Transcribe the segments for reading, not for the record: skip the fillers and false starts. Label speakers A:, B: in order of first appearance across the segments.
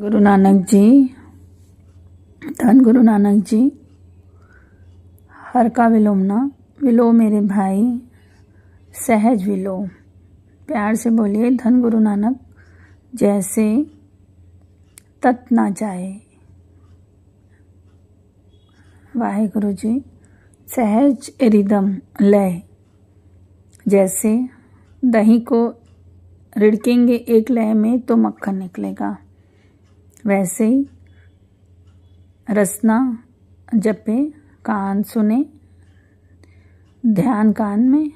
A: गुरु नानक जी, धन गुरु नानक जी। हर का विलोमना विलो मेरे भाई, सहज विलो। प्यार से बोलिए धन गुरु नानक, जैसे तत ना जाए। वाहेगुरु जी। सहज रिदम लय, जैसे दही को रिड़केंगे एक लय में तो मक्खन निकलेगा, वैसे ही रसना जपे, कान सुने, ध्यान कान में।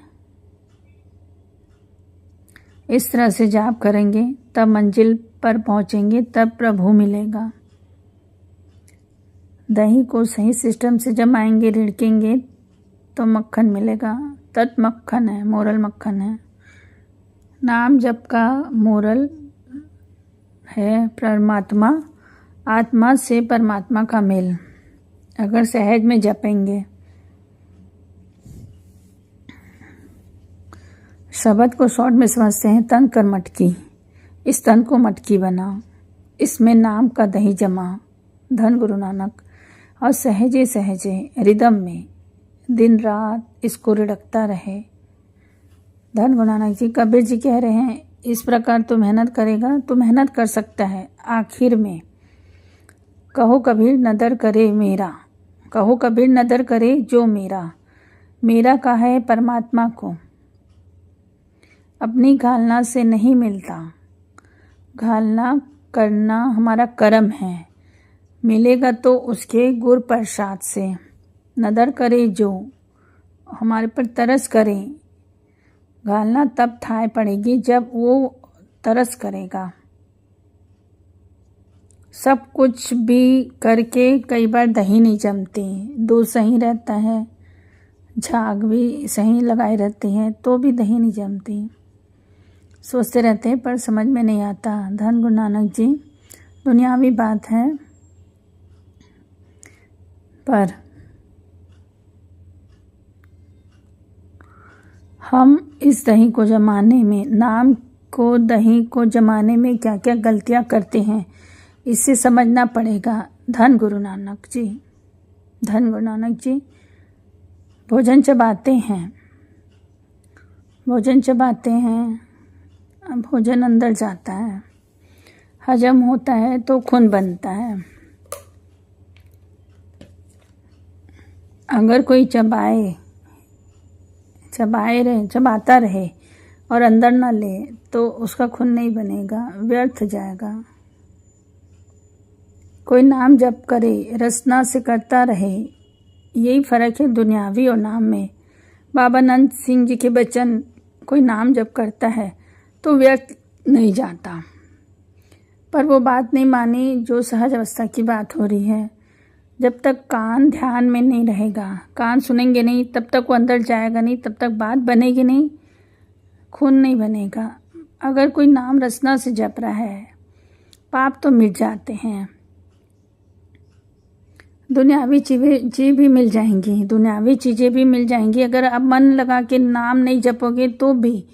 A: इस तरह से जाप करेंगे तब मंजिल पर पहुंचेंगे, तब प्रभु मिलेगा। दही को सही सिस्टम से जमाएंगे, रिड़केंगे तो मक्खन मिलेगा। तत् मक्खन है, मोरल मक्खन है। नाम जप का मोरल है परमात्मा, आत्मा से परमात्मा का मेल। अगर सहज में जपेंगे, शब्द को शॉर्ट में समझते हैं, तन कर मटकी। इस तन को मटकी बनाओ, इसमें नाम का दही जमाओ, धन गुरु नानक। और सहजे सहजे रिदम में दिन रात इसको रिड़कता रहे। धन गुरु नानक जी। कबीर जी कह रहे हैं, इस प्रकार तो मेहनत करेगा तो मेहनत कर सकता है। आखिर में कहो कबीर नदर करे मेरा, कहो कबीर नदर करे जो मेरा। मेरा का है परमात्मा को, अपनी घालना से नहीं मिलता। घालना करना हमारा कर्म है, मिलेगा तो उसके गुर प्रसाद से। नदर करे जो, हमारे पर तरस करे। घालना तब ठाय पड़ेगी जब वो तरस करेगा। सब कुछ भी करके कई बार दही नहीं जमती, दूध सही रहता है, झाग भी सही लगाए रहते हैं तो भी दही नहीं जमती। सोचते रहते हैं पर समझ में नहीं आता। धन गुरु नानक जी। दुनियावी बात है, पर हम इस दही को जमाने में, नाम को दही को जमाने में क्या क्या गलतियां करते हैं, इससे समझना पड़ेगा। धन गुरु नानक जी। धन गुरु नानक जी। भोजन चबाते हैं, भोजन चबाते हैं, भोजन अंदर जाता है, हजम होता है तो खून बनता है। अगर कोई चबाता रहे और अंदर ना ले तो उसका खून नहीं बनेगा, व्यर्थ जाएगा। कोई नाम जप करे, रसना से करता रहे, यही फर्क है दुनियावी और नाम में। बाबा नंद सिंह जी के वचन, कोई नाम जप करता है तो व्यर्थ नहीं जाता। पर वो बात नहीं मानी जो सहज अवस्था की बात हो रही है। जब तक कान ध्यान में नहीं रहेगा, कान सुनेंगे नहीं, तब तक वो अंदर जाएगा नहीं, तब तक बात बनेगी नहीं, खून नहीं बनेगा। अगर कोई नाम रसना से जप रहा है, पाप तो मिट जाते हैं। दुनियावी चीज़ें भी मिल जाएंगी, दुनियावी चीज़ें भी मिल जाएंगी। अगर आप मन लगा के नाम नहीं जपोगे तो भी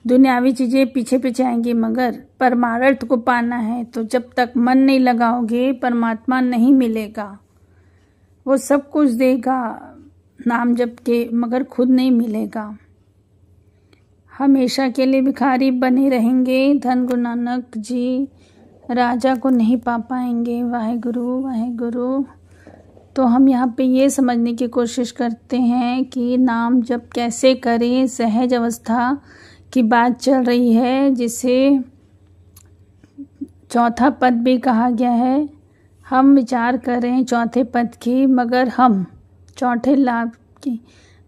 A: दुनियावी चीज़ें पीछे पीछे आएंगी। मगर परमार्थ को पाना है तो जब तक मन नहीं लगाओगे, परमात्मा नहीं मिलेगा। वो सब कुछ देगा नाम जप के, मगर खुद नहीं मिलेगा। हमेशा के लिए भिखारी बने रहेंगे। धन गुरु नानक जी। राजा को नहीं पा पाएंगे। वाहेगुरु वाहेगुरु। तो हम यहाँ पे ये समझने की कोशिश करते हैं कि नाम जप कैसे करें। सहज अवस्था की बात चल रही है, जिसे चौथा पद भी कहा गया है। हम विचार करें चौथे पद की, मगर हम चौथे लाभ की,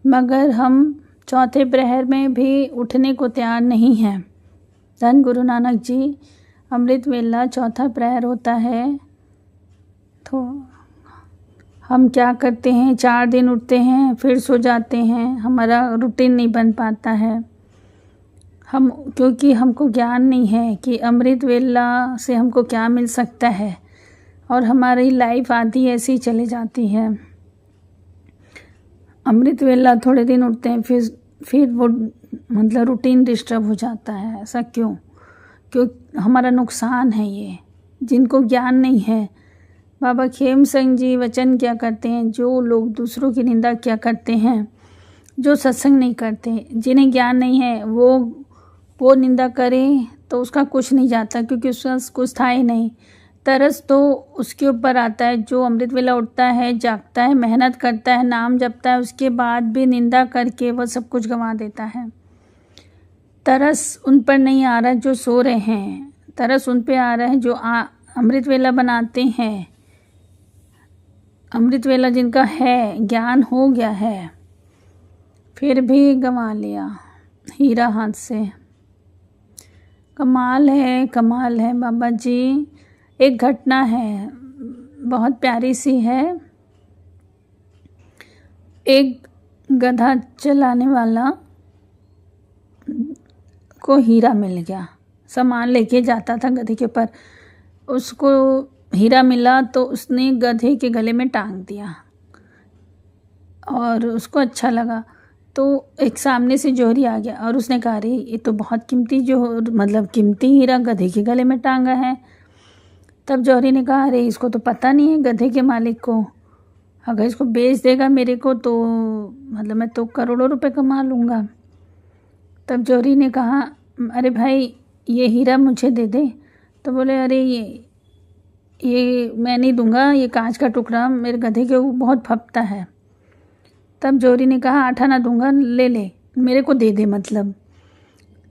A: मगर हम चौथे प्रहर में भी उठने को तैयार नहीं हैं। धन गुरु नानक जी। अमृत वेला चौथा प्रहर होता है तो हम क्या करते हैं, 4 दिन उठते हैं फिर सो जाते हैं। हमारा रूटीन नहीं बन पाता है। क्योंकि हमको ज्ञान नहीं है कि अमृत वेला से हमको क्या मिल सकता है, और हमारी लाइफ आधी ऐसी ही चली जाती है। अमृत वेला थोड़े दिन उठते हैं, फिर वो रूटीन डिस्टर्ब हो जाता है। ऐसा क्यों? हमारा नुकसान है ये। जिनको ज्ञान नहीं है। बाबा खेम सिंह जी वचन क्या करते हैं, जो लोग दूसरों की निंदा क्या करते हैं, जो सत्संग नहीं करते, जिन्हें ज्ञान नहीं है, वो निंदा करें तो उसका कुछ नहीं जाता, क्योंकि उसका कुछ था ही नहीं। तरस तो उसके ऊपर आता है जो अमृत वेला उठता है, जागता है, मेहनत करता है, नाम जपता है, उसके बाद भी निंदा करके वह सब कुछ गंवा देता है। तरस उन पर नहीं आ रहा जो सो रहे हैं, तरस उन पे आ रहा है जो अमृत वेला बनाते हैं। अमृत वेला जिनका है, ज्ञान हो गया है, फिर भी गंवा लिया हीरा हाथ से। कमाल है बाबा जी। एक घटना है, बहुत प्यारी सी है। एक गधा चलाने वाला को हीरा मिल गया, सामान लेके जाता था गधे के ऊपर, उसको हीरा मिला तो उसने गधे के गले में टांग दिया और उसको अच्छा लगा। तो एक सामने से जोहरी आ गया और उसने कहा, अरे ये तो बहुत कीमती कीमती हीरा गधे के गले में टांगा है। तब जोहरी ने कहा, अरे इसको तो पता नहीं है गधे के मालिक को, अगर इसको बेच देगा मेरे को तो मैं तो करोड़ों रुपए कमा लूँगा। तब जोहरी ने कहा, अरे भाई ये हीरा मुझे दे दे। तो बोले, अरे ये मैं नहीं दूंगा, ये कांच का टुकड़ा मेरे गधे के बहुत फपता है। तब जोहरी ने कहा, 8 आना दूंगा, ले मेरे को दे दे मतलब।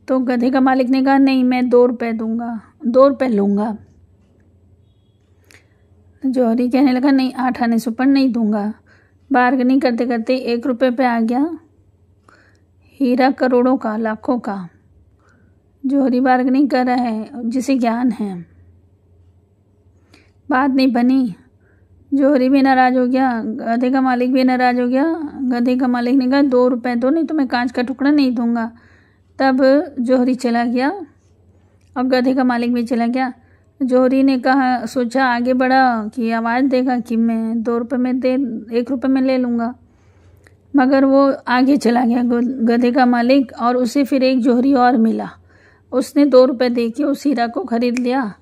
A: तो गधे का मालिक ने कहा, नहीं मैं 2 रुपये दूंगा, 2 रुपये लूँगा। जोहरी कहने लगा, नहीं 8 आने से ऊपर नहीं दूंगा। बार्गेनिंग करते करते 1 रुपये पे आ गया, हीरा करोड़ों का, लाखों का। जोहरी बार्गेनिंग कर रहा है, जिसे ज्ञान है। बात नहीं बनी, जोहरी भी नाराज़ हो गया, गधे का मालिक भी नाराज़ हो गया। गधे का मालिक ने कहा, 2 रुपये दो, नहीं तो मैं कांच का टुकड़ा नहीं दूंगा। तब जोहरी चला गया और गधे का मालिक भी चला गया। जोहरी ने कहा, सोचा आगे बढ़ा कि आवाज़ देगा कि मैं 2 रुपये में 1 रुपये में ले लूँगा, मगर वो आगे चला गया गधे का मालिक, और उसे फिर एक जोहरी और मिला। उसने 2 रुपये दे के उस हीरा को ख़रीद लिया।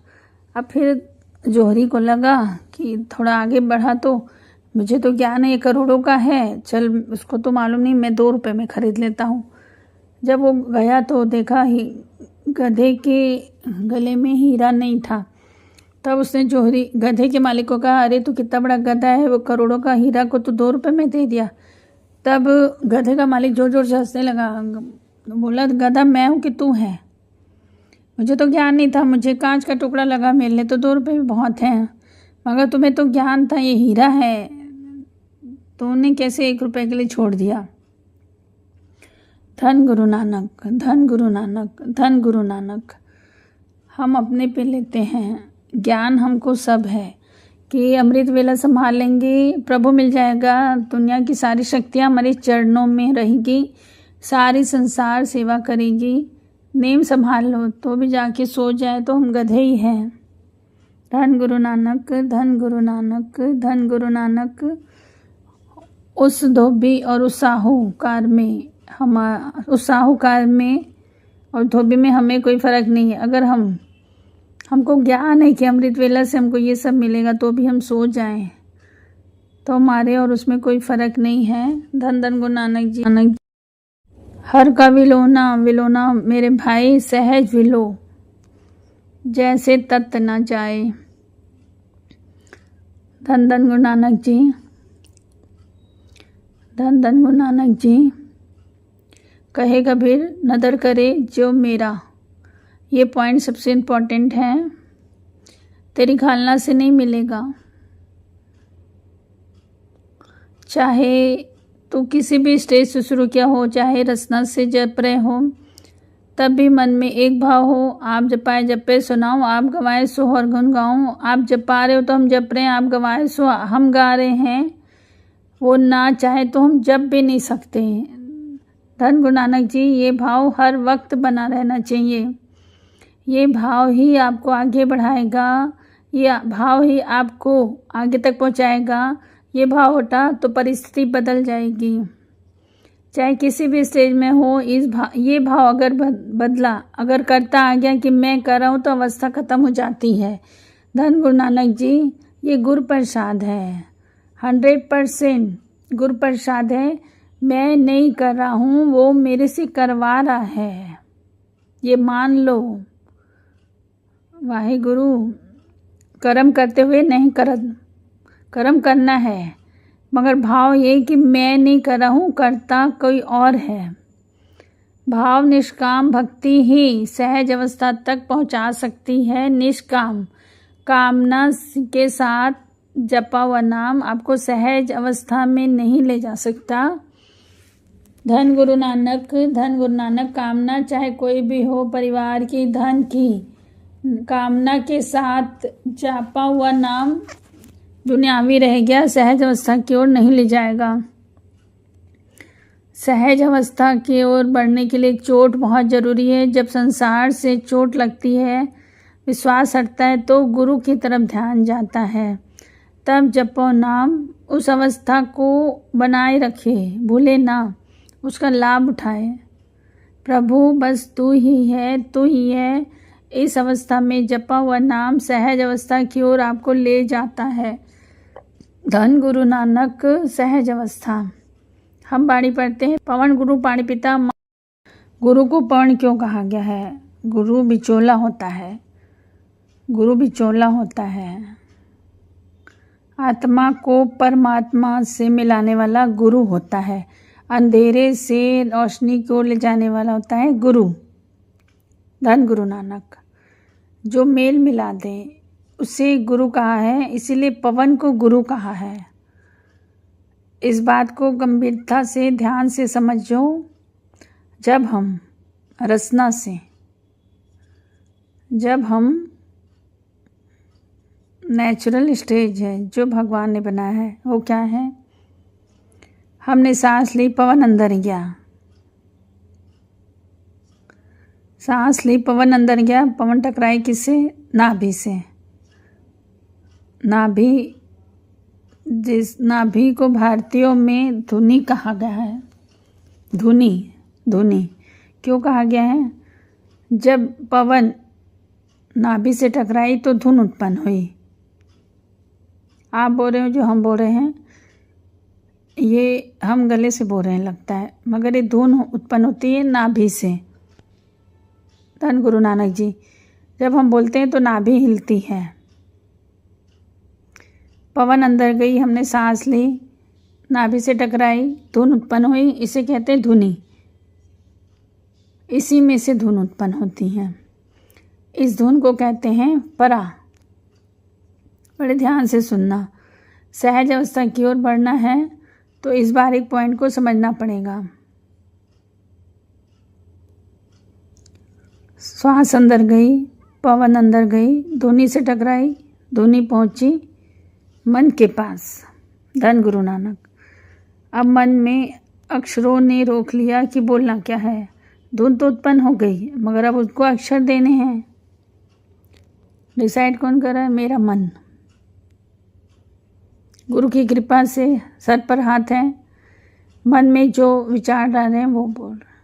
A: अब फिर जोहरी को लगा कि थोड़ा आगे बढ़ा तो मुझे तो ज्ञान है, ये करोड़ों का है, चल उसको तो मालूम नहीं, मैं 2 रुपये में ख़रीद लेता हूँ। जब वो गया तो देखा ही गधे के गले में हीरा नहीं था। तब उसने जोहरी गधे के मालिक को कहा, अरे तू कितना बड़ा गधा है, वो करोड़ों का हीरा को तो 2 रुपये में दे दिया। तब गधे का मालिक जोर जोर से हंसने लगा, बोला, गधा मैं हूँ कि तू है? मुझे तो ज्ञान नहीं था, मुझे कांच का टुकड़ा लगा मिलने, तो 2 रुपये भी बहुत हैं, मगर तुम्हें तो ज्ञान था, ये हीरा है, तूने कैसे 1 रुपये के लिए छोड़ दिया? धन गुरु नानक, धन गुरु नानक, धन गुरु नानक। हम अपने पे लेते हैं, ज्ञान हमको सब है कि अमृत वेला संभालेंगे, प्रभु मिल जाएगा, दुनिया की सारी शक्तियाँ हमारे चरणों में रहेगी, सारी संसार सेवा करेगी। नेम संभाल लो तो भी जाके सो जाए तो हम गधे ही हैं। धन गुरु नानक, धन गुरु नानक, धन गुरु नानक। उस धोबी और उस साहूकार में उस साहूकार में और धोबी में हमें कोई फ़र्क नहीं है। अगर हमको ज्ञान है कि अमृत वेला से हमको ये सब मिलेगा, तो भी हम सो जाएं तो हमारे और उसमें कोई फ़र्क नहीं है। धन धन गुरु नानक जी। नानक हर का विलोना विलोना मेरे भाई, सहज विलो जैसे तत् न जाए। धन धन गुरु नानक जी, धन धन गुरु नानक जी। कहे कबीर, नदर करे जो मेरा, ये पॉइंट सबसे इम्पोर्टेंट है। तेरी खालना से नहीं मिलेगा, चाहे तो किसी भी स्टेज से शुरू किया हो, चाहे रसना से जप रहे हो, तब भी मन में एक भाव हो, आप जपाए जपे सुनाओ, आप गवाए सो और गुन गाऊँ। आप जपा रहे हो तो हम जप रहे हैं, आप गवाए सो हम गा रहे हैं। वो ना चाहे तो हम जप भी नहीं सकते। धन गुरु नानक जी, ये भाव हर वक्त बना रहना चाहिए। ये भाव ही आपको आगे बढ़ाएगा, ये भाव ही आपको आगे तक पहुंचाएगा। ये भाव हटा तो परिस्थिति बदल जाएगी। चाहे किसी भी स्टेज में हो, ये भाव अगर बदला, अगर करता आ गया कि मैं कर रहा हूँ, तो अवस्था ख़त्म हो जाती है। धन गुरु नानक जी, ये गुरु प्रसाद है, 100% गुरु प्रसाद है। मैं नहीं कर रहा हूँ, वो मेरे से करवा रहा है, ये मान लो। वाहे गुरु, कर्म करते हुए नहीं कर्म करना है, मगर भाव ये कि मैं नहीं कर रहा हूँ, करता कोई और है। भाव निष्काम भक्ति ही सहज अवस्था तक पहुँचा सकती है। निष्काम कामना के साथ जपा हुआ नाम आपको सहज अवस्था में नहीं ले जा सकता। धन गुरु नानक कामना चाहे कोई भी हो, परिवार की, धन की कामना के साथ जपा हुआ नाम दुनियावी रह गया, सहज अवस्था की ओर नहीं ले जाएगा। सहज अवस्था की ओर बढ़ने के लिए चोट बहुत ज़रूरी है। जब संसार से चोट लगती है, विश्वास हटता है, तो गुरु की तरफ ध्यान जाता है। तब जपो नाम, उस अवस्था को बनाए रखे, भूले ना, उसका लाभ उठाए। प्रभु बस तू ही है। इस अवस्था में जपा हुआ नाम सहज अवस्था की ओर आपको ले जाता है। धन गुरु नानक सहज अवस्था। हम बाणी पढ़ते हैं, पवन गुरु पाणी पिता। गुरु को पवन क्यों कहा गया है? गुरु बिचौला होता है, गुरु बिचौला होता है। आत्मा को परमात्मा से मिलाने वाला गुरु होता है। अंधेरे से रोशनी की ओर ले जाने वाला होता है गुरु। धन गुरु नानक, जो मेल मिला दे उसे गुरु कहा है, इसीलिए पवन को गुरु कहा है। इस बात को गंभीरता से, ध्यान से समझो। जब हम रसना से, जब हम नेचुरल स्टेज है जो भगवान ने बनाया है, वो क्या है? हमने सांस ली, पवन अंदर गया, सांस ली, पवन अंदर गया। पवन टकराई किससे? नाभि से। नाभि, जिस नाभि को भारतीयों में धुनी कहा गया है। धुनी क्यों कहा गया है? जब पवन नाभि से टकराई तो धुन उत्पन्न हुई। आप बोल रहे हो जो हम बोल रहे हैं, ये हम गले से बोल रहे हैं लगता है, मगर ये धुन उत्पन्न होती है नाभि से। धन गुरु नानक जी, जब हम बोलते हैं तो नाभि हिलती है। पवन अंदर गई, हमने सांस ली, नाभि से टकराई, धुन उत्पन्न हुई, इसे कहते हैं धुनी। इसी में से धुन उत्पन्न होती है। इस धुन को कहते हैं परा। बड़े ध्यान से सुनना। सहज अवस्था की ओर बढ़ना है तो इस बारीक पॉइंट को समझना पड़ेगा। श्वास अंदर गई, पवन अंदर गई, धुनी से टकराई, धुनी पहुंची मन के पास। धन गुरु नानक, अब मन में अक्षरों ने रोक लिया कि बोलना क्या है। धुन तो उत्पन्न हो गई, मगर अब उसको अक्षर देने हैं। डिसाइड कौन कर रहा है? मेरा मन। गुरु की कृपा से सर पर हाथ है, मन में जो विचार डाल रहे हैं वो बोल रहे हैं।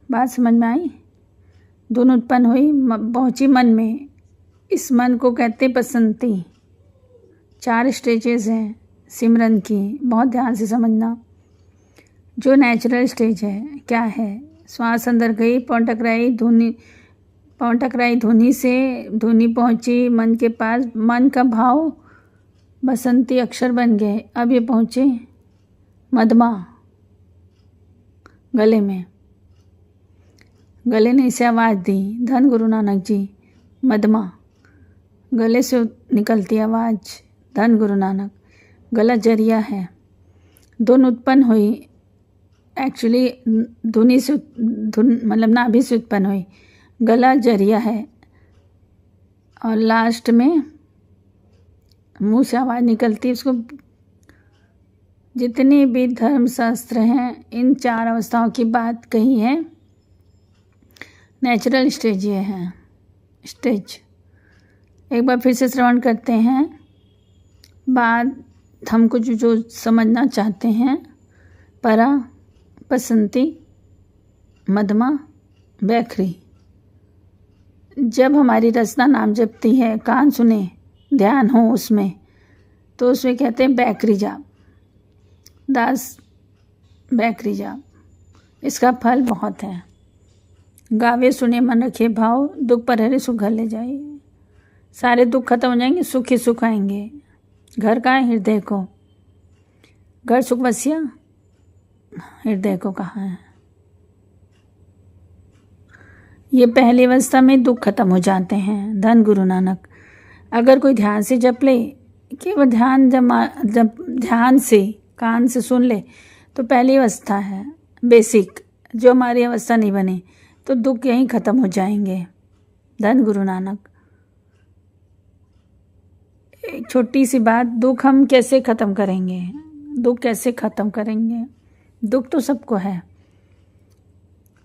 A: बात समझ में आई? धुन उत्पन्न हुई, पहुंची मन में। इस मन को कहते बसंती। 4 स्टेजेस हैं सिमरन की, बहुत ध्यान से समझना। जो नेचुरल स्टेज है क्या है? श्वास अंदर गई, पवन टकराई धुनी से, धुनी पहुंची मन के पास। मन का भाव बसंती अक्षर बन गए। अब ये पहुँचे मधमा, गले में। गले ने इसे आवाज़ दी। धन गुरु नानक जी, मधमा, गले से निकलती आवाज़। धन गुरु नानक, गला जरिया है। धुन उत्पन्न हुई, एक्चुअली धुनी से, धुन मतलब नाभि से उत्पन्न हुई। गला जरिया है और लास्ट में मुंह से आवाज़ निकलती है। उसको जितने भी धर्मशास्त्र हैं, इन 4 अवस्थाओं की बात कही है। नेचुरल स्टेज ये है। स्टेज एक बार फिर से श्रवण करते हैं। बात हम कुछ जो समझना चाहते हैं। परा, बसंती, मधमा, बैखरी। जब हमारी रचना नाम जपती है, कान सुने, ध्यान हो उसमें, तो उसमें कहते हैं बैकरी जाप, दास बैकरी जाप। इसका फल बहुत है। गावे सुने मन रखे भाव, दुख पर हरे सुख घर ले जाए। सारे दुख खत्म हो जाएंगे, सुख ही सुख आएंगे। घर का है हृदय को, घर सुख बसिया हृदय को कहाँ है। ये पहली अवस्था में दुख खत्म हो जाते हैं। धन गुरु नानक। अगर कोई ध्यान से जप ले, केवल जब ध्यान से कान से सुन ले, तो पहली अवस्था है बेसिक, जो हमारी अवस्था नहीं बनी, तो दुख यहीं खत्म हो जाएंगे। धन गुरु नानक। एक छोटी सी बात, दुख हम कैसे ख़त्म करेंगे? दुख कैसे ख़त्म करेंगे? दुख तो सबको है।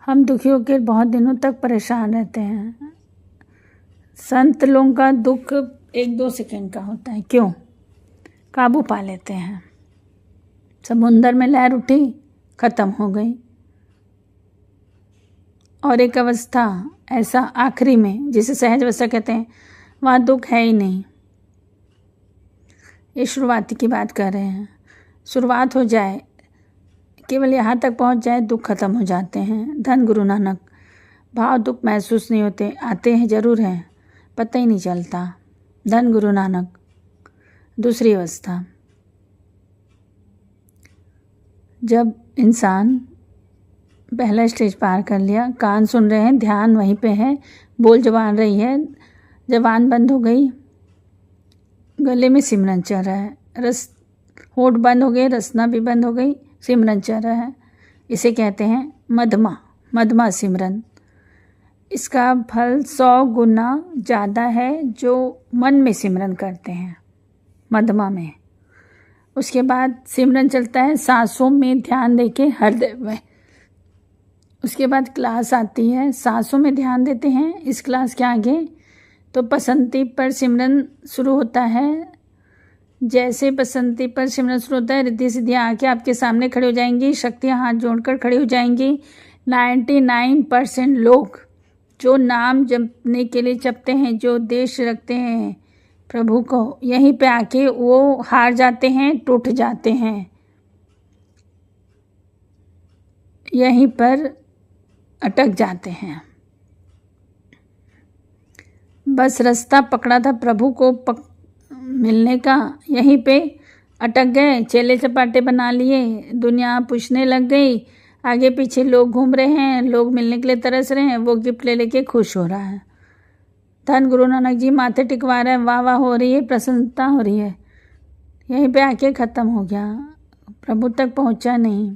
A: हम दुखी होकर बहुत दिनों तक परेशान रहते हैं। संत लोगों का दुख 1-2 सेकंड का होता है। क्यों? काबू पा लेते हैं। समुंदर में लहर उठी, ख़त्म हो गई। और एक अवस्था ऐसा आखिरी में, जिसे सहज अवस्था कहते हैं, वहाँ दुख है ही नहीं। ये शुरुआती की बात कर रहे हैं। शुरुआत हो जाए, केवल यहाँ तक पहुँच जाए, दुख खत्म हो जाते हैं। धन गुरु नानक। भाव दुख महसूस नहीं होते, आते हैं जरूर हैं, पता ही नहीं चलता। धन गुरु नानक। दूसरी अवस्था, जब इंसान पहला स्टेज पार कर लिया, कान सुन रहे हैं, ध्यान वहीं पे है, बोल जबान रही है, जबान बंद हो गई, गले में सिमरन चल रहा है, होठ बंद हो गए, रसना भी बंद हो गई, सिमरन चल रहा है। इसे कहते हैं मधमा सिमरन। इसका फल 100 गुना ज़्यादा है जो मन में सिमरन करते हैं, मधमा में। उसके बाद सिमरन चलता है सांसों में ध्यान देके हृदय में। उसके बाद क्लास आती है, सांसों में ध्यान देते हैं। इस क्लास के आगे तो बसंती पर सिमरन शुरू होता है। जैसे बसंती पर सिमरन शुरू होता है, रिद्धि सिद्धियाँ आके आपके सामने खड़ी हो जाएंगी, शक्तियाँ हाथ जोड़कर खड़ी हो जाएंगी। 99% लोग जो नाम जपने के लिए जपते हैं, जो उद्देश्य रखते हैं प्रभु को, यहीं पे आके वो हार जाते हैं, टूट जाते हैं। यहीं पर अटक जाते हैं। बस रास्ता पकड़ा था प्रभु को मिलने का, यहीं पे अटक गए, चेले चपाटे बना लिए, दुनिया पूछने लग गई, आगे पीछे लोग घूम रहे हैं, लोग मिलने के लिए तरस रहे हैं, वो गिफ्ट ले लेके खुश हो रहा है। धन गुरु नानक जी माथे टिकवा रहे हैं, वाह वाह हो रही है, प्रसन्नता हो रही है। यहीं पे आके ख़त्म हो गया, प्रभु तक पहुंचा नहीं।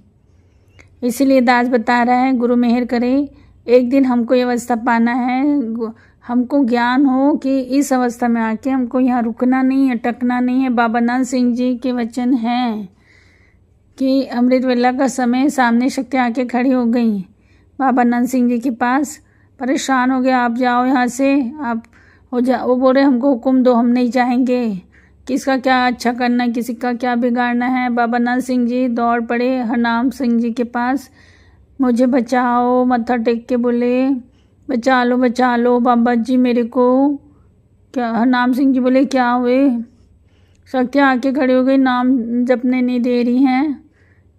A: इसीलिए दास बता रहा है, गुरु मेहर करे, एक दिन हमको ये अवस्था पाना है। हमको ज्ञान हो कि इस अवस्था में आके हमको यहाँ रुकना नहीं, अटकना नहीं है। बाबा नंद सिंह जी के वचन हैं कि अमृत वेला का समय, सामने शक्ति आके खड़ी हो गई बाबा नंद सिंह जी के पास, परेशान हो गए, आप जाओ यहाँ से, आप हो जा। वो बोल रहे हमको हुक्म दो, हम नहीं जाएंगे, किसका क्या अच्छा करना है, किसी का क्या बिगाड़ना है। बाबा नंद सिंह जी दौड़ पड़े हरनाम सिंह जी के पास, मुझे बचाओ, मत्था टेक के बोले बचा लो बाबा जी मेरे को। क्या हरनाम सिंह जी बोले क्या हुए? शक्तियाँ आके खड़ी हो गई, नाम जपने नहीं दे रही हैं।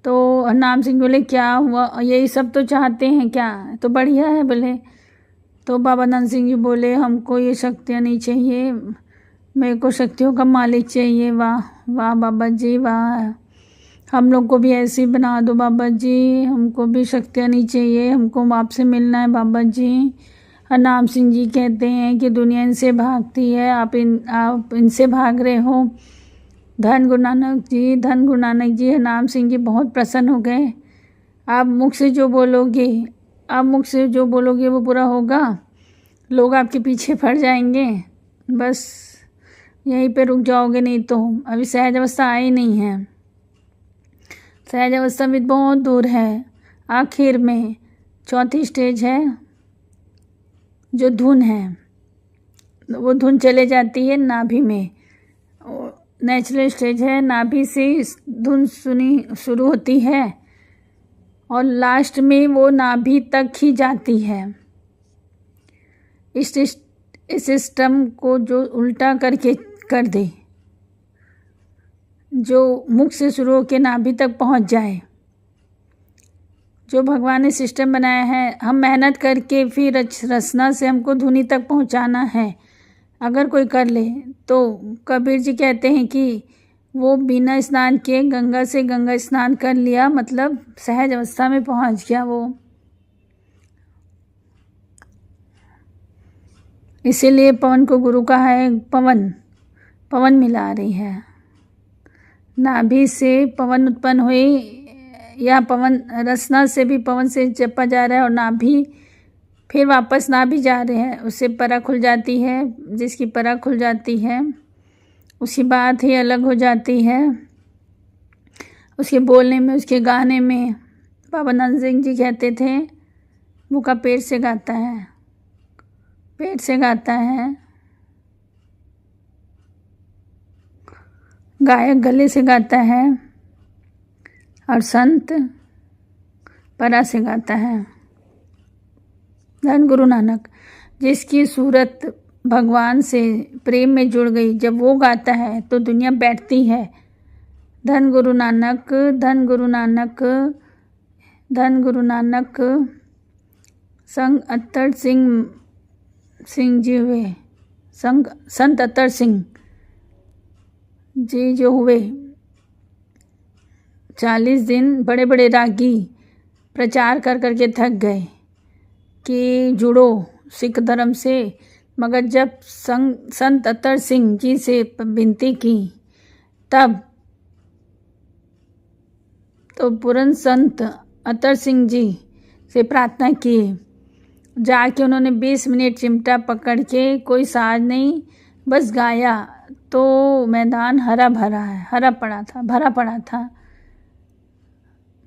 A: तो हरनाम सिंह बोले क्या हुआ, यही सब तो चाहते हैं क्या? तो बढ़िया है बोले। तो बाबा नंद सिंह जी बोले हमको ये शक्तियाँ नहीं चाहिए, मेरे को शक्तियों का मालिक चाहिए। वाह वाह बाबा जी वाह, हम लोग को भी ऐसे ही बना दो बाबा जी, हमको भी शक्तियाँ नहीं चाहिए, हमको आपसे मिलना है बाबा जी। हरनाम सिंह जी कहते हैं कि दुनिया इनसे भागती है, आप इनसे भाग रहे हो। धन गुरु नानक जी हरनाम सिंह जी बहुत प्रसन्न हो गए। आप मुख से जो बोलोगे, वो पूरा होगा, लोग आपके पीछे पड़ जाएंगे, बस यहीं पे रुक जाओगे, नहीं तो अभी सहज अवस्था आई नहीं है। सहज अवस्था भी बहुत दूर है। आखिर में 4थी स्टेज है, जो धुन है, वो धुन चले जाती है नाभि में। नेचुरल स्टेज है, नाभि से धुन सुनी शुरू होती है और लास्ट में वो नाभि तक ही जाती है। इस इस सिस्टम को जो उल्टा करके कर दे, जो मुख से शुरू होकर नाभि तक पहुंच जाए। जो भगवान ने सिस्टम बनाया है, हम मेहनत करके फिर रचना से हमको धुनी तक पहुंचाना है। अगर कोई कर ले तो कबीर जी कहते हैं कि वो बिना स्नान किए गंगा से गंगा स्नान कर लिया, मतलब सहज अवस्था में पहुंच गया वो। इसीलिए पवन को गुरु कहा है। पवन मिला रही है। नाभि से पवन उत्पन्न हुई, या पवन रसना से भी पवन से जपा जा रहा है, और नाभि फिर वापस नाभि जा रहे हैं। उससे परा खुल जाती है। जिसकी परा खुल जाती है उसकी बात ही अलग हो जाती है। उसके बोलने में, उसके गाने में। बाबा नंद सिंह जी कहते थे, मुका पेट से गाता है, पेट से गाता है। गायक गले से गाता है, और संत परा से गाता है। धन गुरु नानक, जिसकी सूरत भगवान से प्रेम में जुड़ गई, जब वो गाता है तो दुनिया बैठती है। धन गुरु नानक, धन गुरु नानक, धन गुरु नानक। संग अत्तर सिंह जी हुए, संत अत्तर सिंह जी जो हुए, 40 दिन बड़े बड़े रागी प्रचार कर करके थक गए कि जुड़ो सिख धर्म से। मगर जब संत अत्तर सिंह जी से विनती की, तब तो पूर्ण संत अत्तर सिंह जी से प्रार्थना की। जाके उन्होंने 20 मिनट चिमटा पकड़ के, कोई साज नहीं, बस गाया, तो मैदान हरा भरा है, भरा पड़ा था।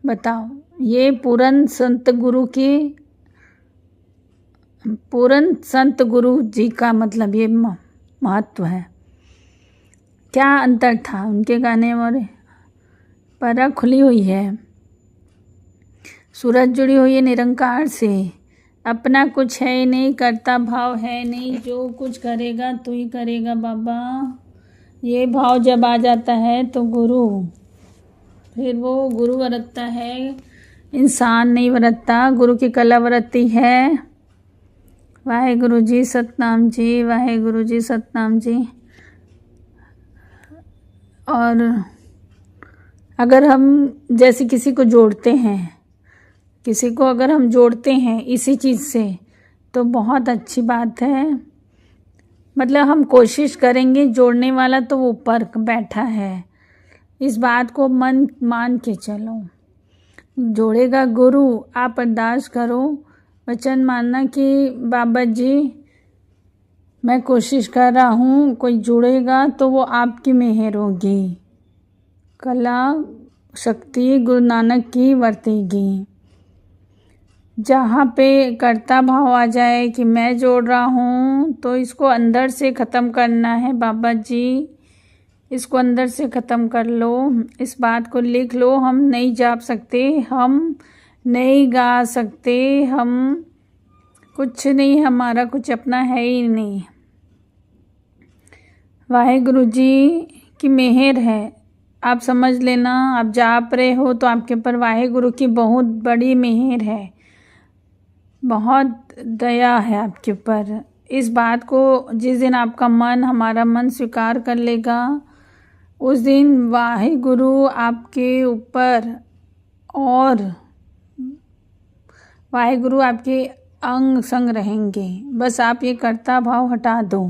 A: बताओ, ये पूर्ण संत गुरु जी का मतलब ये महत्व है। क्या अंतर था उनके गाने और परा खुली हुई है, सूरज जुड़ी हुई है निरंकार से। अपना कुछ है नहीं, करता भाव है नहीं, जो कुछ करेगा तू ही करेगा बाबा। ये भाव जब आ जाता है तो फिर वो गुरु वरतता है, इंसान नहीं वरतता। गुरु की कला वरतती है। वाहेगुरु जी सतनाम जी, वाहेगुरु जी सतनाम जी। और अगर हम जैसे किसी को जोड़ते हैं, अगर हम जोड़ते हैं इसी चीज़ से, तो बहुत अच्छी बात है। मतलब हम कोशिश करेंगे, जोड़ने वाला तो वो ऊपर बैठा है। इस बात को मन मान के चलो। जोड़ेगा गुरु, आप अरदास करो, वचन मानना कि बाबा जी मैं कोशिश कर रहा हूँ, कोई जुड़ेगा तो वो आपकी मेहर होगी, कला शक्ति गुरु नानक की वर्तेगी। जहाँ पे कर्ता भाव आ जाए कि मैं जोड़ रहा हूँ, तो इसको अंदर से ख़त्म करना है। बाबा जी इसको अंदर से ख़त्म कर लो, इस बात को लिख लो। हम नहीं जाप सकते, हम नहीं गा सकते, हम कुछ नहीं, हमारा कुछ अपना है ही नहीं। वाहेगुरु जी की मेहर है, आप समझ लेना। आप जाप रहे हो तो आपके ऊपर वाहेगुरु की बहुत बड़ी मेहर है, बहुत दया है आपके ऊपर। इस बात को जिस दिन आपका मन, हमारा मन स्वीकार कर लेगा, उस दिन वाहेगुरु आपके ऊपर, और वाहेगुरु आपके अंग संग रहेंगे। बस आप ये कर्ता भाव हटा दो।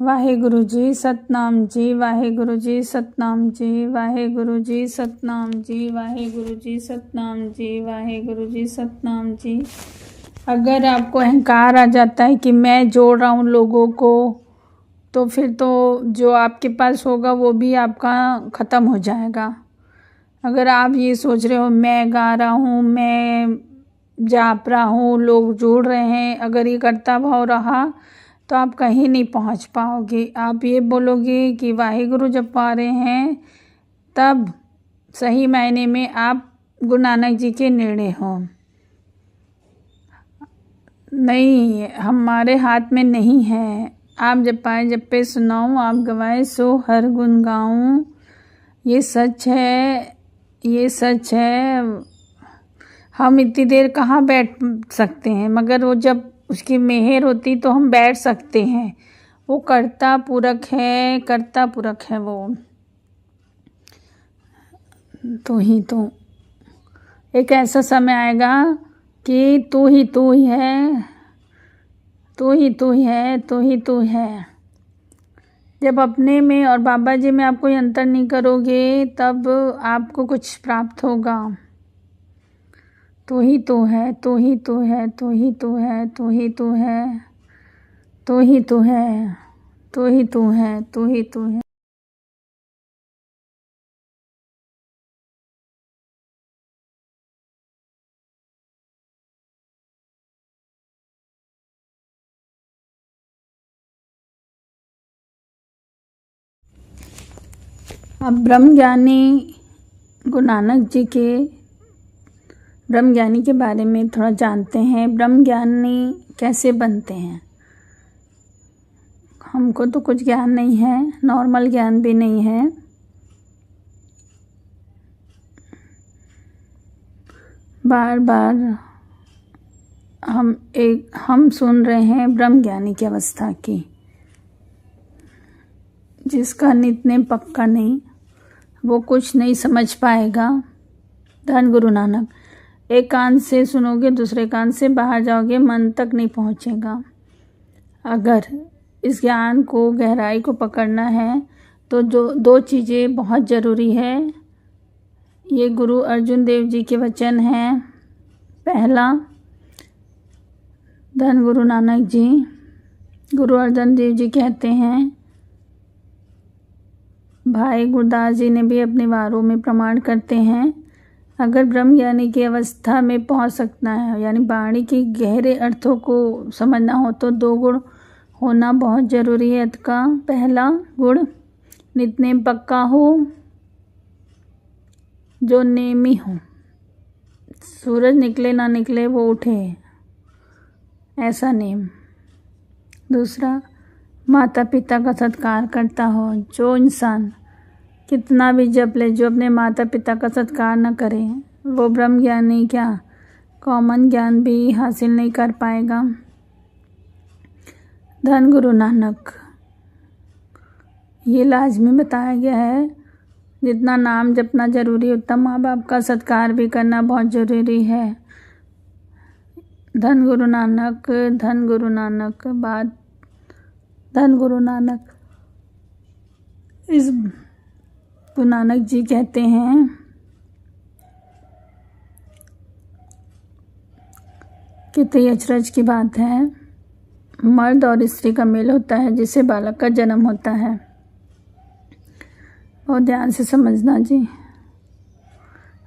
A: वाहेगुरु जी सतनाम जी, वाहेगुरु जी सतनाम जी, वाहेगुरु जी सतनाम जी, वाहेगुरु जी सतनाम जी, वाहेगुरु जी सतनाम जी। अगर आपको अहंकार आ जाता है कि मैं जोड़ रहा हूँ लोगों को, तो फिर तो जो आपके पास होगा वो भी आपका ख़त्म हो जाएगा। अगर आप ये सोच रहे हो मैं गा रहा हूँ, मैं जाप रहा हूँ, लोग जुड़ रहे हैं, अगर ये कर्ता भाव रहा तो आप कहीं नहीं पहुँच पाओगे। आप ये बोलोगे कि वाहेगुरु जब पा रहे हैं, तब सही मायने में आप गुरु नानक जी के नेड़े हो। नहीं हमारे हाथ में नहीं है। आप जब पाए जब पे सुनाऊं, आप गवाए सो हर गुन गाऊं। ये सच है, ये सच है। हम इतनी देर कहाँ बैठ सकते हैं, मगर वो जब उसकी मेहर होती तो हम बैठ सकते हैं। वो कर्ता पुरख है, कर्ता पुरख है वो। तो ही तो एक ऐसा समय आएगा कि तू ही है, तू ही है, तू ही है। जब अपने में और बाबा जी में आप कोई अंतर नहीं करोगे तब आपको कुछ प्राप्त होगा। तू ही है, तू ही है, तू ही है, तू ही है, तू ही है, तू ही है, तू ही है। अब ब्रह्मज्ञानी गुरु नानक जी के ब्रह्मज्ञानी के बारे में थोड़ा जानते हैं। ब्रह्मज्ञानी कैसे बनते हैं? हमको तो कुछ ज्ञान नहीं है, नॉर्मल ज्ञान भी नहीं है। बार बार हम सुन रहे हैं ब्रह्मज्ञानी की अवस्था की। जिसका नित्य पक्का नहीं, वो कुछ नहीं समझ पाएगा। धन गुरु नानक, एक कान से सुनोगे दूसरे कान से बाहर जाओगे, मन तक नहीं पहुँचेगा। अगर इस ज्ञान को, गहराई को पकड़ना है तो जो दो चीज़ें बहुत ज़रूरी है। ये गुरु अर्जुन देव जी के वचन हैं। पहला, धन गुरु नानक जी, गुरु अर्जन देव जी कहते हैं, भाई गुरदास जी ने भी अपने वारों में प्रमाण करते हैं, अगर ब्रह्मज्ञानी की अवस्था में पहुंच सकना है, यानी वाणी के गहरे अर्थों को समझना हो, तो दो गुण होना बहुत ज़रूरी है। का पहला गुण नित्य पक्का हो, जो नेमी हो। सूरज निकले ना निकले वो उठे, ऐसा नेम। दूसरा, माता पिता का सत्कार करता हो। जो इंसान कितना भी जप ले, जो अपने माता पिता का सत्कार न करे, वो ब्रह्म ज्ञानी क्या कॉमन ज्ञान भी हासिल नहीं कर पाएगा। धन गुरु नानक, ये लाजमी बताया गया है। जितना नाम जपना जरूरी, उतना माँ बाप का सत्कार भी करना बहुत ज़रूरी है। धन गुरु नानक, धन गुरु नानक, बात धन गुरु नानक। इस गुरु नानक जी कहते हैं कितनी अचरज की बात है। मर्द और स्त्री का मेल होता है जिससे बालक का जन्म होता है। बहुत ध्यान से समझना जी।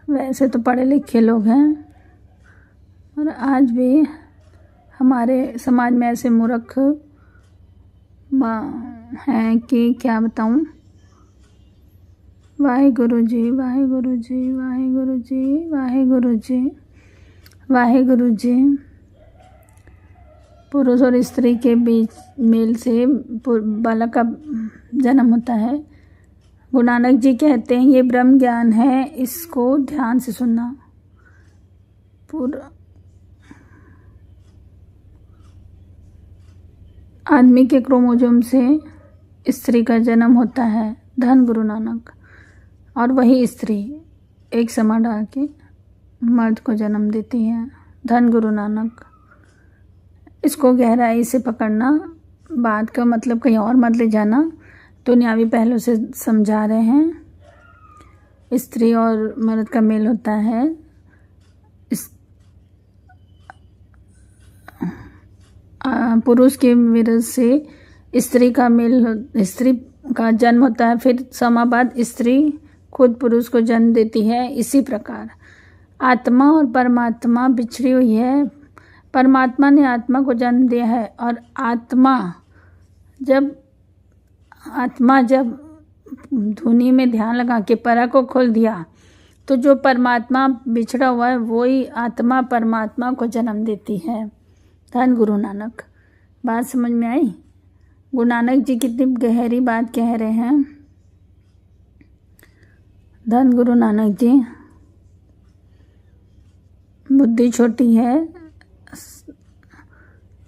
A: वैसे तो पढ़े लिखे लोग हैं, और आज भी हमारे समाज में ऐसे मूर्ख हैं कि क्या बताऊं। वाहेगुरु जी, वाहेगुरु जी, वाहेगुरु जी, वाहेगुरु जी, वाहेगुरु जी। पुरुष और स्त्री के बीच मेल से बालक का जन्म होता है। गुरु नानक जी कहते हैं ये ब्रह्म ज्ञान है, इसको ध्यान से सुनना। आदमी के क्रोमोसोम से स्त्री का जन्म होता है, धन गुरु नानक, और वही स्त्री एक समा डाल के मर्द को जन्म देती है, धन गुरु नानक। इसको गहराई से पकड़ना, बात का मतलब कहीं और मत ले जाना। दुनियावी पहलू से समझा रहे हैं। स्त्री और मर्द का मेल होता है, पुरुष के विरह से स्त्री का मेल, स्त्री का जन्म होता है, फिर समय बाद स्त्री खुद पुरुष को जन्म देती है। इसी प्रकार आत्मा और परमात्मा बिछड़ी हुई है। परमात्मा ने आत्मा को जन्म दिया है, और आत्मा जब धुनी में ध्यान लगा के परा को खोल दिया, तो जो परमात्मा बिछड़ा हुआ है वही आत्मा परमात्मा को जन्म देती है। धन गुरु नानक। बात समझ में आई? गुरु नानक जी कितनी गहरी बात कह रहे हैं। धन गुरु नानक जी। बुद्धि छोटी है,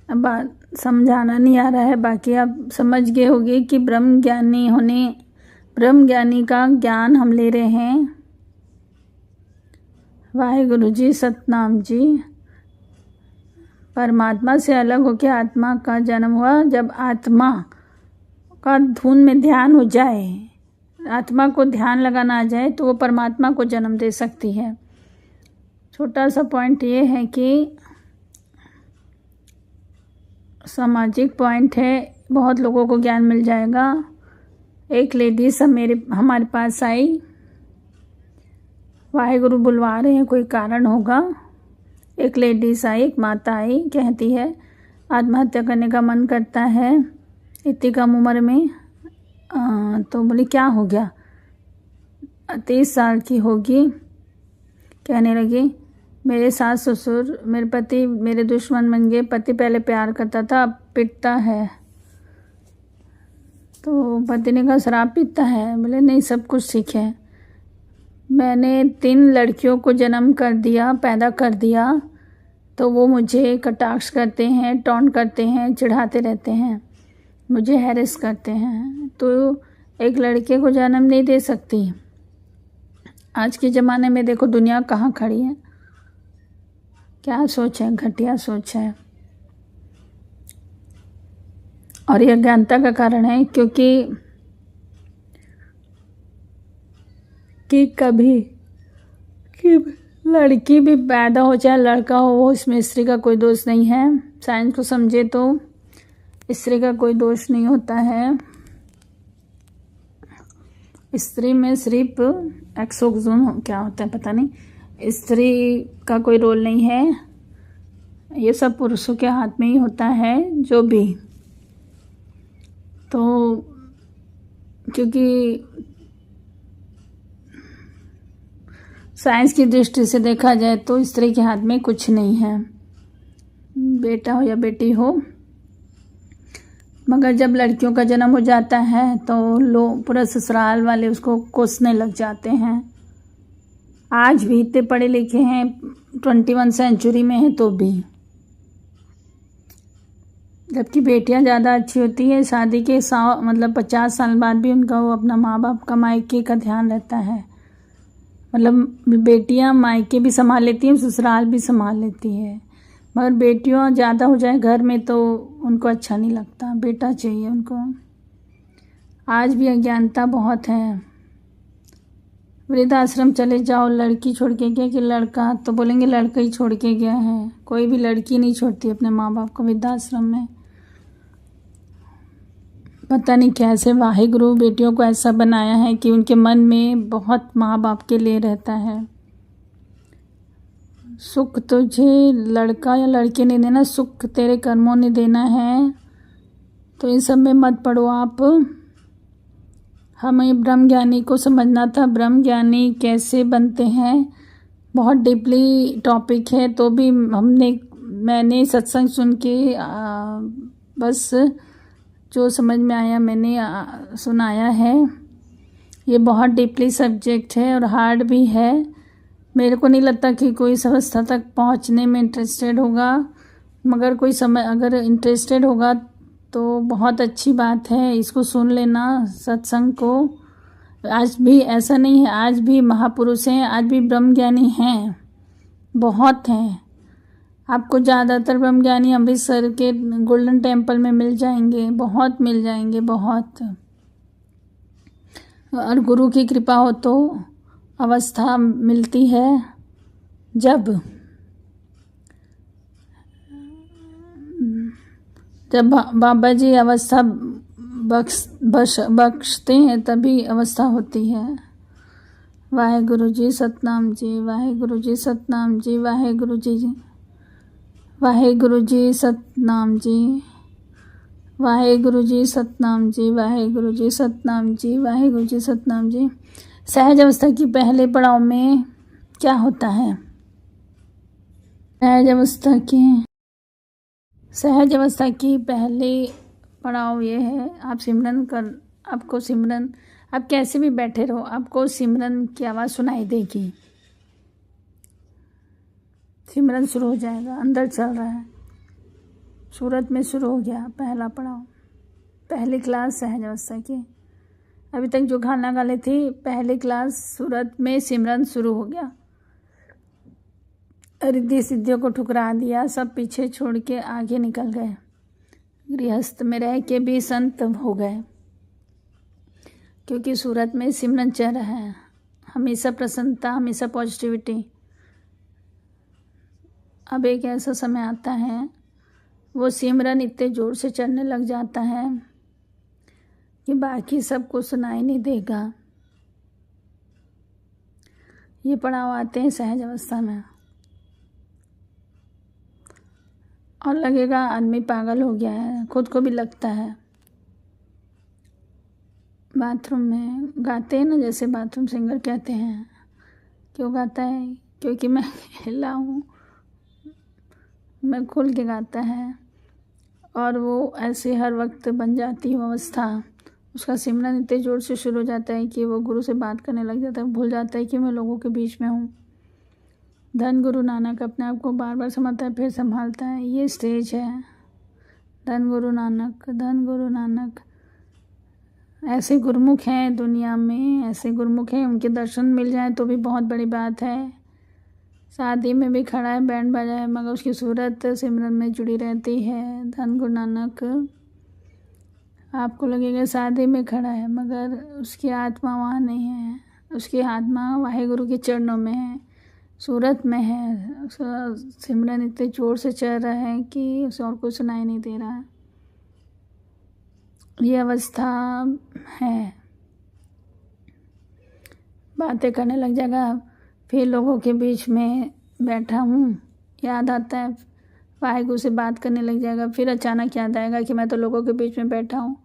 A: अब बात समझाना नहीं आ रहा है, बाकी आप समझ गए होंगे कि ब्रह्म ज्ञानी का ज्ञान हम ले रहे हैं। वाहेगुरु जी, सतनाम जी। परमात्मा से अलग होकर आत्मा का जन्म हुआ। जब आत्मा का धुन में ध्यान हो जाए, आत्मा को ध्यान लगाना आ जाए, तो वो परमात्मा को जन्म दे सकती है। छोटा सा पॉइंट ये है कि सामाजिक पॉइंट है, बहुत लोगों को ज्ञान मिल जाएगा। एक लेडीज हमारे पास आई, वाहेगुरु बुलवा रहे हैं, कोई कारण होगा। एक लेडीज आई, एक माता आई, कहती है आत्महत्या करने का मन करता है इतनी कम उम्र में। तो बोली क्या हो गया? 23 साल की होगी। कहने लगी मेरे सास ससुर, मेरे पति मेरे दुश्मन बन गए। पति पहले प्यार करता था, अब पिटता है। तो पति ने कहा शराब पीता है? बोले नहीं, सब कुछ ठीक है। मैंने 3 लड़कियों को जन्म कर दिया, पैदा कर दिया, तो वो मुझे कटाक्ष करते हैं, टॉन्ट करते हैं, चिढ़ाते रहते हैं, मुझे हैरेस करते हैं। तो एक लड़के को जन्म नहीं दे सकती। आज के ज़माने में देखो दुनिया कहाँ खड़ी है, क्या सोच है, घटिया सोच है। और यह अज्ञानता का कारण है, क्योंकि कभी कि लड़की भी पैदा हो चाहे लड़का हो, वो इसमें स्त्री का कोई दोष नहीं है। साइंस को समझे तो स्त्री का कोई दोष नहीं होता है। स्त्री में सिर्फ एक्सोजोन क्या होता है पता नहीं, स्त्री का कोई रोल नहीं है। ये सब पुरुषों के हाथ में ही होता है जो भी। तो क्योंकि साइंस की दृष्टि से देखा जाए तो स्त्री के हाथ में कुछ नहीं है, बेटा हो या बेटी हो। मगर जब लड़कियों का जन्म हो जाता है तो लोग पूरा ससुराल वाले उसको कोसने लग जाते हैं। आज भी इतने पढ़े लिखे हैं, 21 सेंचुरी में है तो भी, जबकि बेटियां ज़्यादा अच्छी होती है। शादी के 50 साल बाद भी उनका वो अपना माँ बाप का मायके का ध्यान रहता है। मतलब बेटियां मायके भी संभाल लेती हैं, ससुराल भी संभाल लेती है। मगर बेटियों ज़्यादा हो जाए घर में तो उनको अच्छा नहीं लगता, बेटा चाहिए उनको। आज भी अज्ञानता बहुत है। वृद्धाश्रम चले जाओ, लड़की छोड़ के गया कि लड़का, तो बोलेंगे लड़का ही छोड़ के गया है। कोई भी लड़की नहीं छोड़ती अपने माँ बाप को वृद्धाश्रम में। पता नहीं कैसे वाहिगुरु बेटियों को ऐसा बनाया है कि उनके मन में बहुत माँ बाप के लिए रहता है। सुख तुझे लड़का या लड़के ने देना, सुख तेरे कर्मों ने देना है। तो इन सब में मत पड़ो आप। हमें ब्रह्म ज्ञानी को समझना था, ब्रह्म ज्ञानी कैसे बनते हैं, बहुत डीपली टॉपिक है। तो भी मैंने सत्संग सुन के बस जो समझ में आया मैंने सुनाया है। ये बहुत डीपली सब्जेक्ट है और हार्ड भी है। मेरे को नहीं लगता कि कोई इस अवस्था तक पहुंचने में इंटरेस्टेड होगा, मगर कोई अगर इंटरेस्टेड होगा तो बहुत अच्छी बात है, इसको सुन लेना सत्संग को। आज भी ऐसा नहीं है, आज भी महापुरुष हैं, आज भी ब्रह्मज्ञानी हैं, बहुत हैं। आपको ज़्यादातर ब्रह्मज्ञानी अमृतसर के गोल्डन टेम्पल में मिल जाएंगे, बहुत मिल जाएंगे, बहुत। और गुरु की कृपा हो तो अवस्था मिलती है जब बाबा जी अवस्था बख्शते हैं, तभी अवस्था होती है। वाहेगुरु जी सतनाम जी, वाहेगुरु जी सतनाम जी, वाहेगुरु जी, वाहेगुरु जी सतनाम जी, वाहेगुरु जी सतनाम जी, वाहेगुरु जी सतनाम जी, वाहेगुरु जी सतनाम जी। सहज अवस्था की पहले पड़ाव में क्या होता है? सहज अवस्था की सहज अवस्था की पहली पड़ाव ये है, आपको सिमरन, आप कैसे भी बैठे रहो, आपको सिमरन की आवाज़ सुनाई देगी। सिमरन शुरू हो जाएगा, अंदर चल रहा है, सूरत में शुरू हो गया पहला पड़ाव, पहली क्लास सहज अवस्था की। अभी तक जो खाना गाले थी, पहली क्लास सूरत में सिमरन शुरू हो गया। रिद्धि सिद्धियों को ठुकरा दिया, सब पीछे छोड़ के आगे निकल गए। गृहस्थ में रह के भी संत हो गए, क्योंकि सूरत में सिमरन चल रहा है। हमेशा प्रसन्नता, हमेशा पॉजिटिविटी। अब एक ऐसा समय आता है, वो सिमरन इतने जोर से चलने लग जाता है कि बाकी सबको सुनाई नहीं देगा। ये पड़ाव आते हैं सहज अवस्था में, और लगेगा आदमी पागल हो गया है, खुद को भी लगता है। बाथरूम में गाते हैं ना, जैसे बाथरूम सिंगर कहते हैं। क्यों गाता है? क्योंकि मैं अकेला हूँ, मैं खुल के गाता है, और वो ऐसे हर वक्त बन जाती है अवस्था। उसका सिमरन इतने जोर से शुरू हो जाता है कि वो गुरु से बात करने लग जाता है, भूल जाता है कि मैं लोगों के बीच में हूँ। धन गुरु नानक अपने आप को बार बार संभालता है, फिर संभालता है। ये स्टेज है, धन गुरु नानक, धन गुरु नानक। ऐसे गुरुमुख हैं दुनिया में, ऐसे गुरुमुख हैं, उनके दर्शन मिल जाए तो भी बहुत बड़ी बात है। शादी में भी खड़ा है, बैंड बाजा है, मगर उसकी सूरत सिमरन में जुड़ी रहती है। धन गुरु नानक। आपको लगेगा शादी में खड़ा है, मगर उसकी आत्मा वहाँ नहीं है, उसकी आत्मा वाहेगुरु के चरणों में है, सूरत में है। उसका सिमरन इतने जोर से चल रहा है कि उसे और कुछ सुनाई नहीं दे रहा है। ये अवस्था है। बातें करने लग जाएगा, फिर लोगों के बीच में बैठा हूँ, याद आता है, वाहेगुरु से बात करने लग जाएगा। फिर अचानक याद आएगा कि मैं तो लोगों के बीच में बैठा हूँ।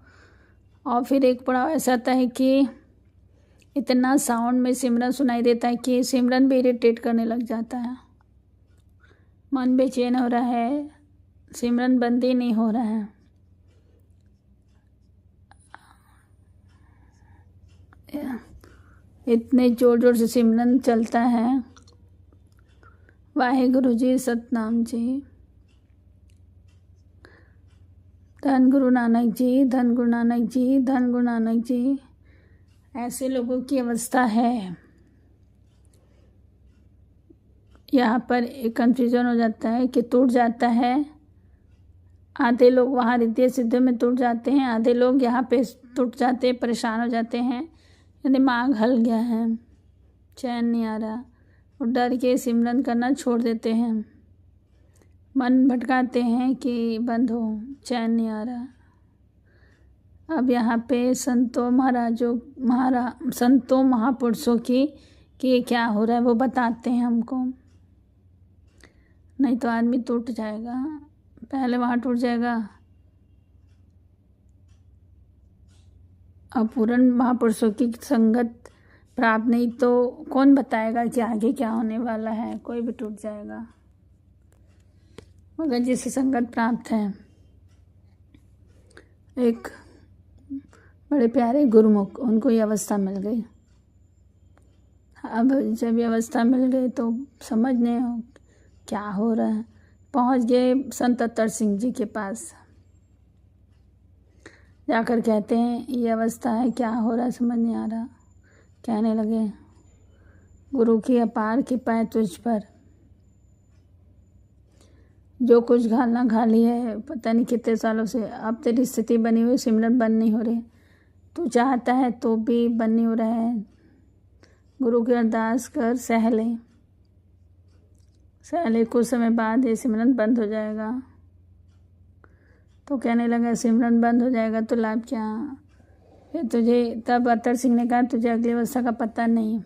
A: और फिर एक पड़ाव ऐसा आता है कि इतना साउंड में सिमरन सुनाई देता है कि सिमरन भी इरिटेट करने लग जाता है। मन बेचैन हो रहा है, सिमरन बंद ही नहीं हो रहा है। इतने जोर जोर से सिमरन चलता है। वाहेगुरु जी, सतनाम जी, धन गुरु नानक जी, धन गुरु नानक जी, धन गुरु नानक जी। ऐसे लोगों की अवस्था है। यहाँ पर एक कन्फ्यूजन हो जाता है कि टूट जाता है। आधे लोग वहाँ रिद्धि सिद्धियों में टूट जाते हैं, आधे लोग यहाँ पे टूट जाते हैं, परेशान हो जाते हैं, दिमाग हल गया है, चैन नहीं आ रहा, और डर के सिमरन करना छोड़ देते हैं। मन भटकाते हैं कि बंद हो, चैन नहीं आ रहा। अब यहाँ पे संतों महापुरुषों की कि क्या हो रहा है वो बताते हैं हमको, नहीं तो आदमी टूट जाएगा। पहले वहाँ टूट जाएगा, अब पूर्ण महापुरुषों की संगत प्राप्त नहीं तो कौन बताएगा कि आगे क्या होने वाला है। कोई भी टूट जाएगा, मगर जिसे संगत प्राप्त है, एक बड़े प्यारे गुरुमुख, उनको ये अवस्था मिल गई। अब जब ये अवस्था मिल गई तो समझने हो क्या हो रहा है। पहुंच गए संत अत्तर सिंह जी के पास, जाकर कहते हैं ये अवस्था है, क्या हो रहा है समझ नहीं आ रहा। कहने लगे, गुरु की अपार कृपा है तुझ पर, जो कुछ घालना घाली है, पता नहीं कितने सालों से, अब तेरी स्थिति बनी हुई, सिमरन बंद नहीं हो रही, तू चाहता है तो भी बंद नहीं हो रहा है। गुरु की अरदास कर, सहले कुछ समय बाद ये सिमरन बंद हो जाएगा। तो कहने लगा सिमरन बंद हो जाएगा तो लाभ क्या। फिर तुझे, तब अत्तर सिंह ने कहा तुझे अगली अवस्था का पता नहीं।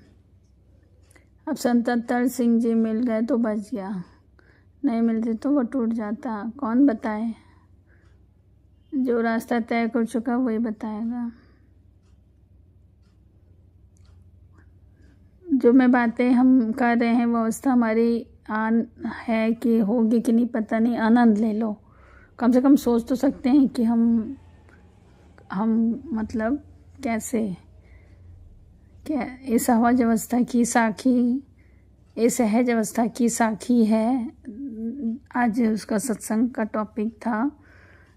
A: अब संत अत्तर सिंह जी मिल गए तो बच गया, नहीं मिलते तो वो टूट जाता। कौन बताए, जो रास्ता तय कर चुका वही बताएगा। जो मैं बातें हम कर रहे हैं वो अवस्था हमारी आन है कि होगी कि नहीं पता नहीं। आनंद ले लो, कम से कम सोच तो सकते हैं कि हम मतलब कैसे, क्या ये सहज अवस्था की साखी, ये सहज अवस्था की साखी है। आज उसका सत्संग का टॉपिक था,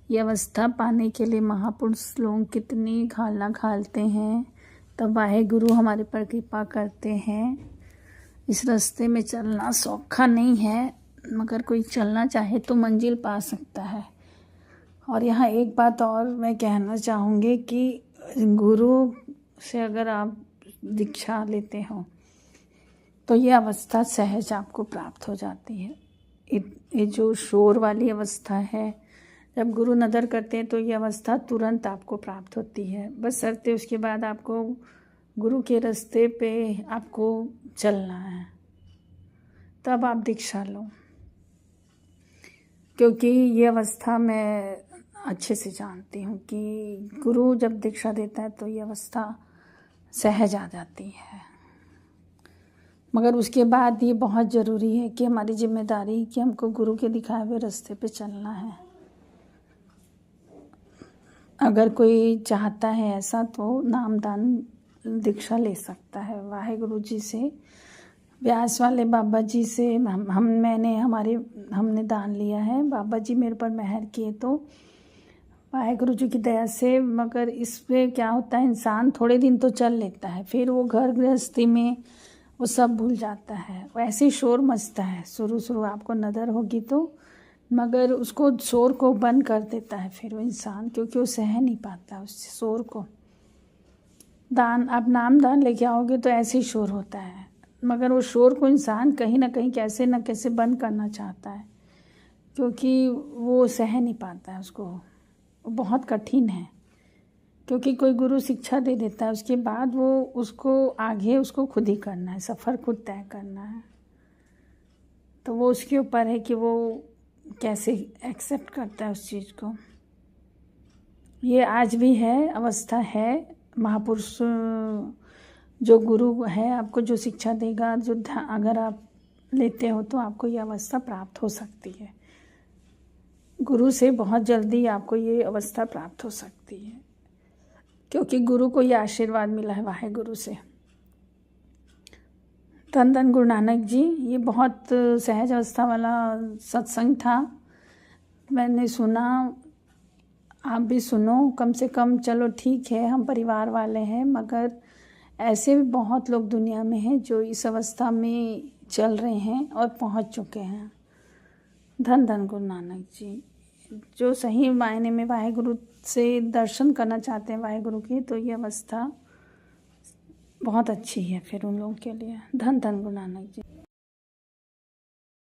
A: ये अवस्था पाने के लिए महापुरुष लोग कितनी घालना घालते हैं, तब वाहे गुरु हमारे पर कृपा करते हैं। इस रास्ते में चलना सौखा नहीं है, मगर कोई चलना चाहे तो मंजिल पा सकता है। और यहाँ एक बात और मैं कहना चाहूँगी कि गुरु से अगर आप दीक्षा लेते हो तो ये अवस्था सहज आपको प्राप्त हो जाती है। ये जो शोर वाली अवस्था है, जब गुरु नदर करते हैं तो ये अवस्था तुरंत आपको प्राप्त होती है। बस शर्ते उसके बाद आपको गुरु के रास्ते पे आपको चलना है, तब आप दीक्षा लो। क्योंकि ये अवस्था मैं अच्छे से जानती हूँ कि गुरु जब दीक्षा देता है तो ये अवस्था सहज आ जाती है। मगर उसके बाद ये बहुत ज़रूरी है कि हमारी जिम्मेदारी कि हमको गुरु के दिखाए हुए रास्ते पे चलना है। अगर कोई चाहता है ऐसा तो नामदान दीक्षा ले सकता है वाहेगुरु जी से, व्यास वाले बाबा जी से। हमने दान लिया है, बाबा जी मेरे पर मेहर किए तो वाहेगुरु जी की दया से। मगर इसमें क्या होता है, इंसान थोड़े दिन तो चल लेता है, फिर वो घर गृहस्थी में वो सब भूल जाता है। वैसे ही शोर मचता है, शुरू आपको नज़र होगी तो, मगर उसको शोर को बंद कर देता है फिर वो इंसान, क्योंकि वो सह नहीं पाता उस शोर को। आप नाम दान लेके आओगे तो ऐसे ही शोर होता है, मगर वो शोर को इंसान कहीं ना कहीं कैसे न कैसे बंद करना चाहता है, क्योंकि वो सह नहीं पाता है उसको। वो बहुत कठिन है, क्योंकि कोई गुरु शिक्षा दे देता है, उसके बाद वो उसको खुद ही करना है, सफ़र खुद तय करना है। तो वो उसके ऊपर है कि वो कैसे एक्सेप्ट करता है उस चीज़ को। ये आज भी है, अवस्था है। महापुरुष जो गुरु है आपको जो शिक्षा देगा, अगर आप लेते हो तो आपको ये अवस्था प्राप्त हो सकती है। गुरु से बहुत जल्दी आपको ये अवस्था प्राप्त हो सकती है, क्योंकि गुरु को ये आशीर्वाद मिला है वाहेगुरु से। धन धन गुरु नानक जी। ये बहुत सहज अवस्था वाला सत्संग था, मैंने सुना, आप भी सुनो कम से कम। चलो ठीक है, हम परिवार वाले हैं, मगर ऐसे भी बहुत लोग दुनिया में हैं जो इस अवस्था में चल रहे हैं और पहुंच चुके हैं। धन धन गुरु नानक जी। जो सही मायने में वाहेगुरु से दर्शन करना चाहते हैं वाहेगुरु की, तो ये अवस्था बहुत अच्छी है फिर उन लोगों के लिए। धन धन गुरु नानक जी।